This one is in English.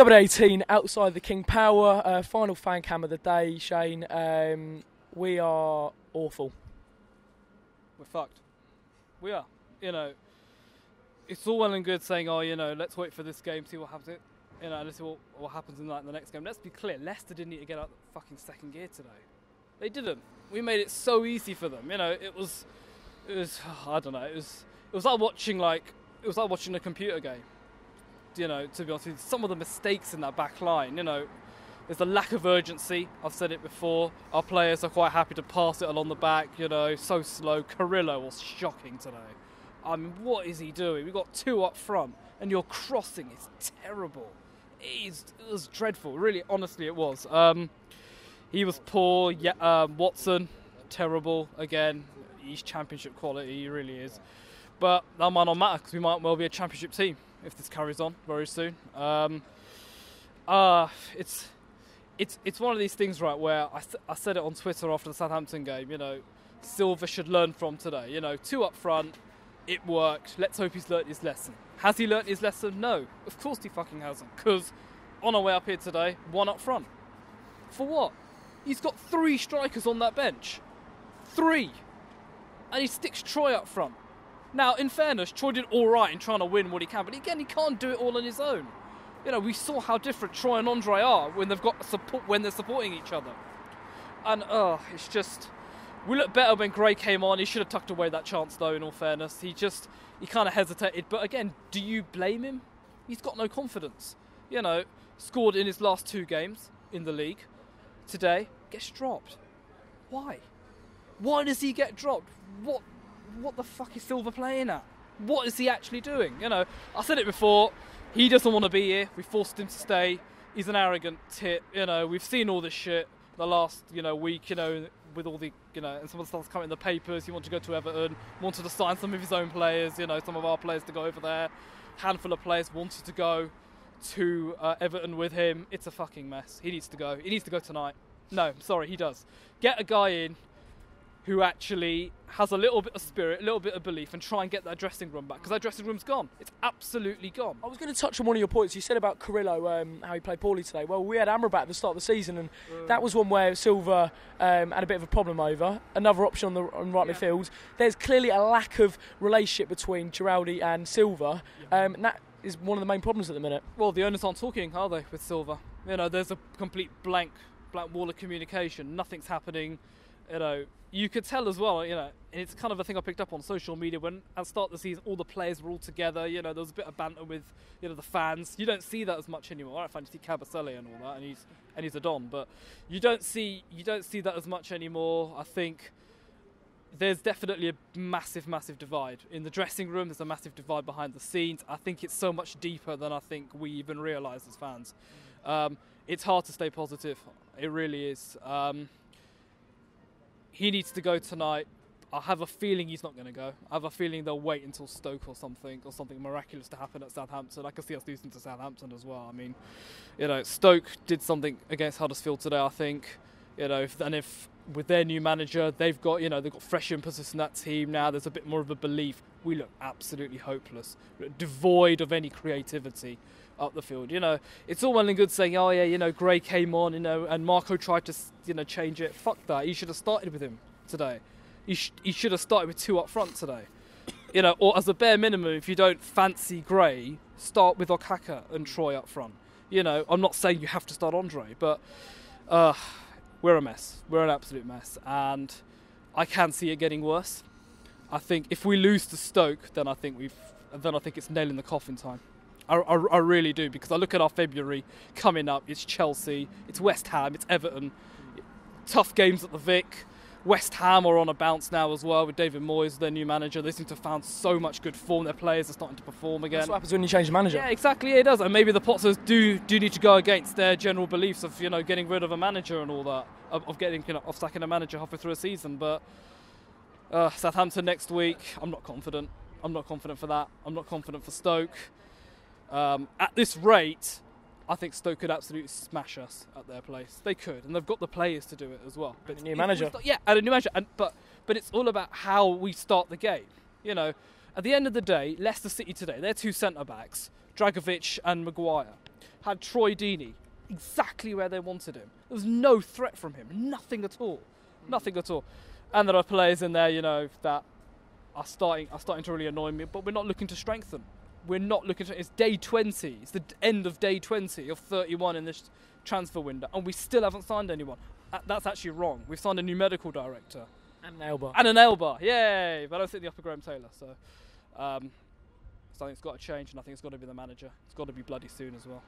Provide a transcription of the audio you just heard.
WD18 outside the King Power, final fan cam of the day, Shane. We are awful. We're fucked. We are. It's all well and good saying, let's wait for this game, see what happens. Let's see what happens in the next game. Let's be clear, Leicester didn't need to get out the fucking second gear today. They didn't. We made it so easy for them. It was I don't know. It was like watching a computer game. To be honest with you, some of the mistakes in that back line, there's a lack of urgency. I've said it before. Our players are quite happy to pass it along the back, so slow. Carrillo was shocking today. I mean, what is he doing? We've got two up front, and your crossing is terrible. It was dreadful. Really, honestly, it was. He was poor. Yeah, Watson, terrible. Again, he's championship quality. He really is. But that might not matter because we might well be a championship team if this carries on very soon. It's one of these things, right, where I said it on Twitter after the Southampton game, Silva should learn from today. Two up front, it worked. Let's hope he's learnt his lesson. Has he learnt his lesson? No, of course he fucking hasn't. Because on our way up here today, one up front. For what? He's got 3 strikers on that bench. 3. And he sticks Troy up front. Now, in fairness, Troy did all right in trying to win what he can, but again, he can't do it all on his own. We saw how different Troy and Andre are when they've got support, when they're supporting each other. And it's just, we looked better when Gray came on. He should have tucked away that chance, though. In all fairness, he kind of hesitated. But again, do you blame him? He's got no confidence. Scored in his last 2 games in the league. Today gets dropped. Why? Why does he get dropped? What the fuck is Silva playing at? What is he actually doing? I said it before. He doesn't want to be here. We forced him to stay. He's an arrogant tit. We've seen all this shit the last, week, with all the, and some of the stuff's coming in the papers. He wanted to go to Everton, wanted to sign some of his own players, some of our players to go over there. Handful of players wanted to go to Everton with him. It's a fucking mess. He needs to go. He needs to go tonight. No, sorry, he does. Get a guy in who actually has a little bit of spirit, a little bit of belief, and try and get that dressing room back, because that dressing room's gone. It's absolutely gone. I was going to touch on one of your points. You said about Carrillo, how he played poorly today. Well, we had Amrabat at the start of the season, and that was one where Silva had a bit of a problem over. Another option on right midfield. There's clearly a lack of relationship between Giraldi and Silva, and that is one of the main problems at the minute. Well, the owners aren't talking, are they, with Silva? There's a complete blank wall of communication. Nothing's happening. You could tell as well, and it's kind of a thing I picked up on social media when at the start of the season all the players were all together, there was a bit of banter with, the fans. You don't see that as much anymore. I find you see Cabasele and all that, and he's a Don, but you don't see that as much anymore. I think there's definitely a massive divide. In the dressing room, there's a massive divide behind the scenes. I think it's so much deeper than I think we even realise as fans. It's hard to stay positive. It really is. He needs to go tonight. I have a feeling he's not going to go. I have a feeling they'll wait until Stoke or something miraculous to happen at Southampton. I can see us losing to Southampton as well. I mean, Stoke did something against Huddersfield today, I think. If with their new manager, they've got fresh impetus in that team now. There's a bit more of a belief. We look absolutely hopeless, devoid of any creativity up the field. It's all well and good saying, Gray came on, and Marco tried to, change it. Fuck that. He should have started with him today. He should have started with 2 up front today. Or as a bare minimum, if you don't fancy Gray, start with Okaka and Troy up front. I'm not saying you have to start Andre, but we're a mess. We're an absolute mess, and I can see it getting worse. I think if we lose to Stoke, then I think it's nail in the coffin time. I really do, because I look at our February coming up. It's Chelsea, it's West Ham, it's Everton. Tough games at the Vic. West Ham are on a bounce now as well with David Moyes, their new manager. They seem to have found so much good form. Their players are starting to perform again. That's what happens when you change the manager. Yeah, exactly. It does. And maybe the Potters do need to go against their general beliefs of getting rid of a manager and all that, of getting off sacking a manager halfway through a season. But Southampton next week, I'm not confident. I'm not confident for that. I'm not confident for Stoke. At this rate, I think Stoke could absolutely smash us at their place. They could, and they've got the players to do it as well. But a new manager. And a new manager. But it's all about how we start the game. At the end of the day, Leicester City today, their 2 centre-backs, Dragovic and Maguire. had Troy Deeney exactly where they wanted him. There was no threat from him, nothing at all, nothing at all. And there are players in there, that are starting to really annoy me. But we're not looking to strengthen. We're not looking to. It's day 20. It's the end of day 20 of 31 in this transfer window, and we still haven't signed anyone. That's actually wrong. We've signed a new medical director. And an Elba. And an Elba, yay! But I don't think the upper Graham Taylor, so I think it's got to change, and I think it's got to be the manager. It's got to be bloody soon as well.